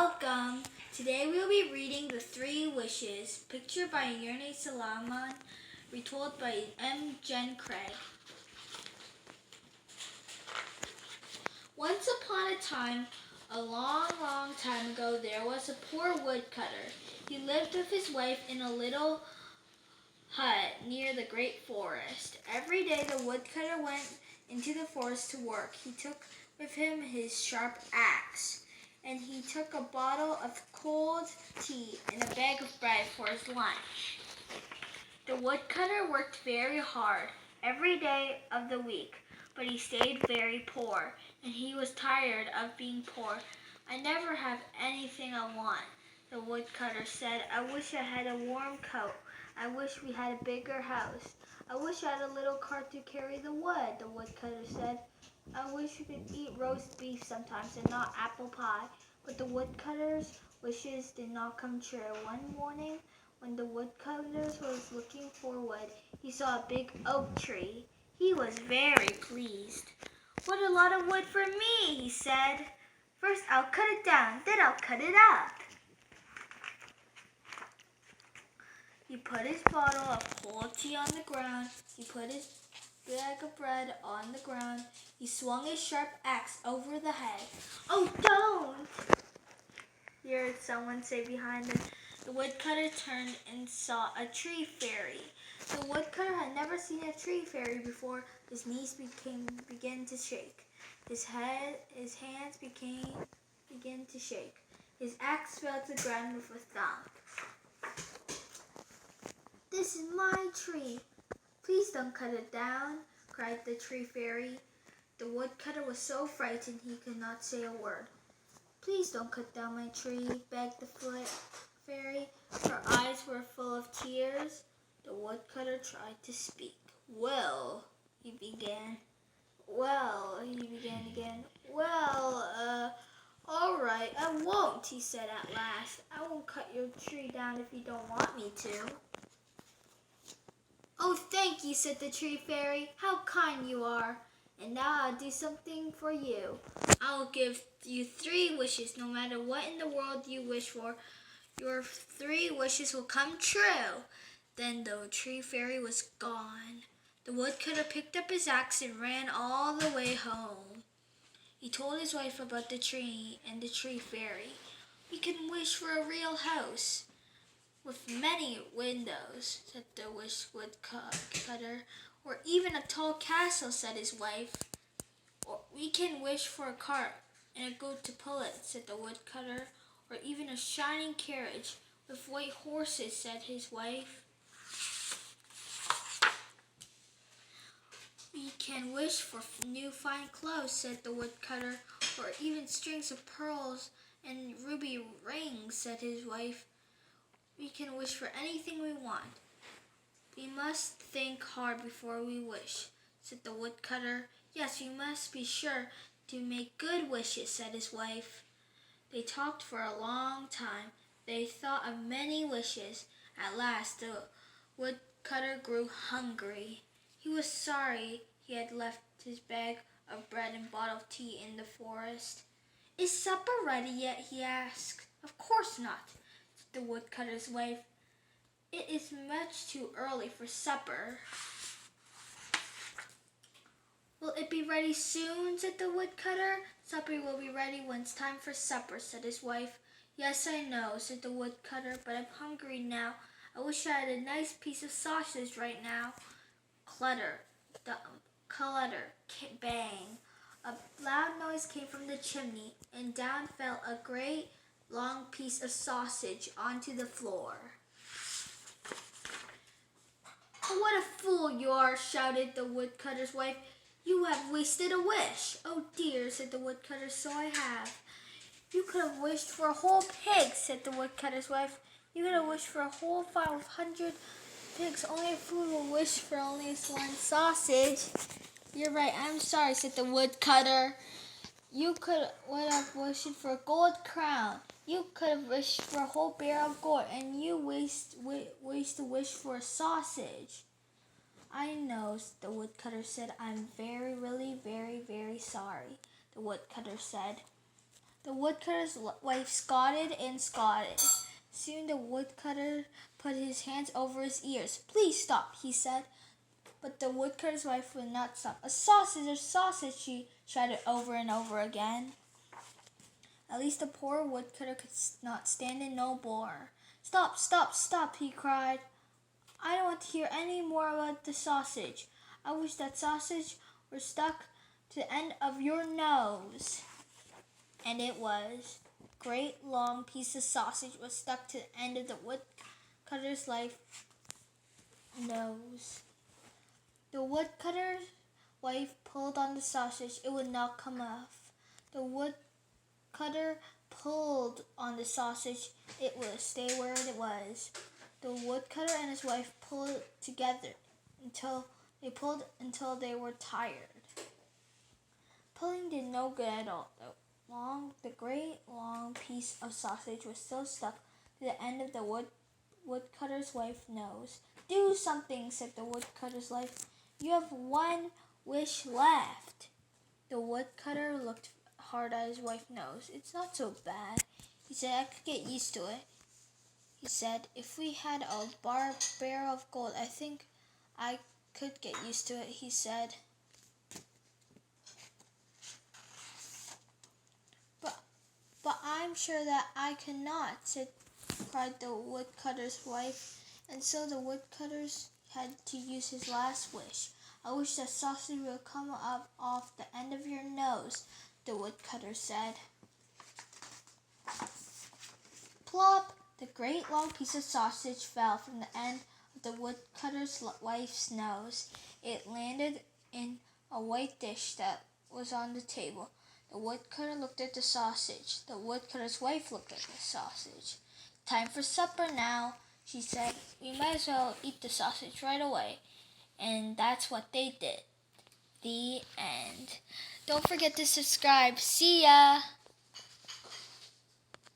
Welcome! Today we'll be reading The Three Wishes, pictured by Yerne Salaman, retold by M. Jen Craig. Once upon a time, a long time ago, there was a poor woodcutter. He lived with his wife in a little hut near the great forest. Every day the woodcutter went into the forest to work. He took with him his sharp axe, and he took a bottle of cold tea and a bag of bread for his lunch. The woodcutter worked very hard every day of the week, but he stayed very poor, and he was tired of being poor. "I never have anything I want," the woodcutter said. "I wish I had a warm coat. I wish we had a bigger house. I wish I had a little cart to carry the wood," the woodcutter said. "I wish we could eat roast beef sometimes and not apple pie." But the woodcutter's wishes did not come true. One morning, when the woodcutter was looking for wood, he saw a big oak tree. He was very pleased. "What a lot of wood for me," he said. "First I'll cut it down, then I'll cut it up." He put his bottle of cold tea on the ground. He put his bag of bread on the ground. He swung his sharp axe over the head. "Oh, don't!" he heard someone say behind him. The woodcutter turned and saw a tree fairy. The woodcutter had never seen a tree fairy before. His knees began to shake. His hands began to shake. His axe fell to the ground with a thump. "This is my tree. Please don't cut it down," cried the tree fairy. The woodcutter was so frightened he could not say a word. "Please don't cut down my tree," begged the fairy. Her eyes were full of tears. The woodcutter tried to speak. "Well," he began. "Well," he began again. All right, I won't," he said at last. "I won't cut your tree down if you don't want me to." "Oh, thank you," said the tree fairy. "How kind you are. And now I'll do something for you. I'll give you 3 wishes. No matter what in the world you wish for, your 3 wishes will come true." Then the tree fairy was gone. The woodcutter picked up his axe and ran all the way home. He told his wife about the tree and the tree fairy. "We can wish for a real house with many windows," said the woodcutter. "Or even a tall castle," said his wife. "Or we can wish for a cart and a goat to pull it," said the woodcutter. "Or even a shining carriage with white horses," said his wife. "We can wish for new fine clothes," said the woodcutter. "Or even strings of pearls and ruby rings," said his wife. "We can wish for anything we want. We must think hard before we wish," said the woodcutter. "Yes, we must be sure to make good wishes," said his wife. They talked for a long time. They thought of many wishes. At last the woodcutter grew hungry. He was sorry he had left his bag of bread and bottle of tea in the forest. "Is supper ready yet?" he asked. "Of course not," said the woodcutter's wife. "It is much too early for supper." "Will it be ready soon?" said the woodcutter. "Supper will be ready when it's time for supper," said his wife. "Yes, I know," said the woodcutter, "but I'm hungry now. I wish I had a nice piece of sausage right now." Clutter, thump, clutter, bang. A loud noise came from the chimney, and down fell a great long piece of sausage onto the floor. "Oh, what a fool you are!" shouted the woodcutter's wife. "You have wasted a wish." "Oh dear," said the woodcutter, "so I have." "You could have wished for a whole pig," said the woodcutter's wife. "You could have wished for a whole 500 pigs. Only a fool will wish for only one sausage." "You're right, I'm sorry," said the woodcutter. "You would have wished for a gold crown. You could have wished for a whole barrel of gold, and you waste a wish for a sausage." "I know," the woodcutter said. "I'm very sorry," the woodcutter said. The woodcutter's wife scolded and scolded. Soon the woodcutter put his hands over his ears. "Please stop," he said. But the woodcutter's wife would not stop. "A sausage," she shouted over and over again. At least the poor woodcutter could not stand it no more. "Stop, stop, stop," he cried. "I don't want to hear any more about the sausage. I wish that sausage were stuck to the end of your nose." And it was. A great long piece of sausage was stuck to the end of the woodcutter's nose. The woodcutter's wife pulled on the sausage. It would not come off. The woodcutter pulled on the sausage. It would stay where it was. The woodcutter and his wife pulled together until they were tired. Pulling did no good at all. The great long piece of sausage was still stuck to the end of the woodcutter's wife's nose. "Do something," said the woodcutter's wife. "You have one wish left." The woodcutter looked hard at his wife's nose. "It's not so bad," he said. "I could get used to it." He said, "If we had a barrel of gold, I think I could get used to it," he said. But I'm sure that I cannot," cried the woodcutter's wife. And so the woodcutter had to use his last wish. "I wish that sausage would come up off the end of your nose," the woodcutter said. Plop! The great long piece of sausage fell from the end of the woodcutter's wife's nose. It landed in a white dish that was on the table. The woodcutter looked at the sausage. The woodcutter's wife looked at the sausage. "Time for supper now," she said. "We might as well eat the sausage right away." And that's what they did. The end. Don't forget to subscribe. See ya!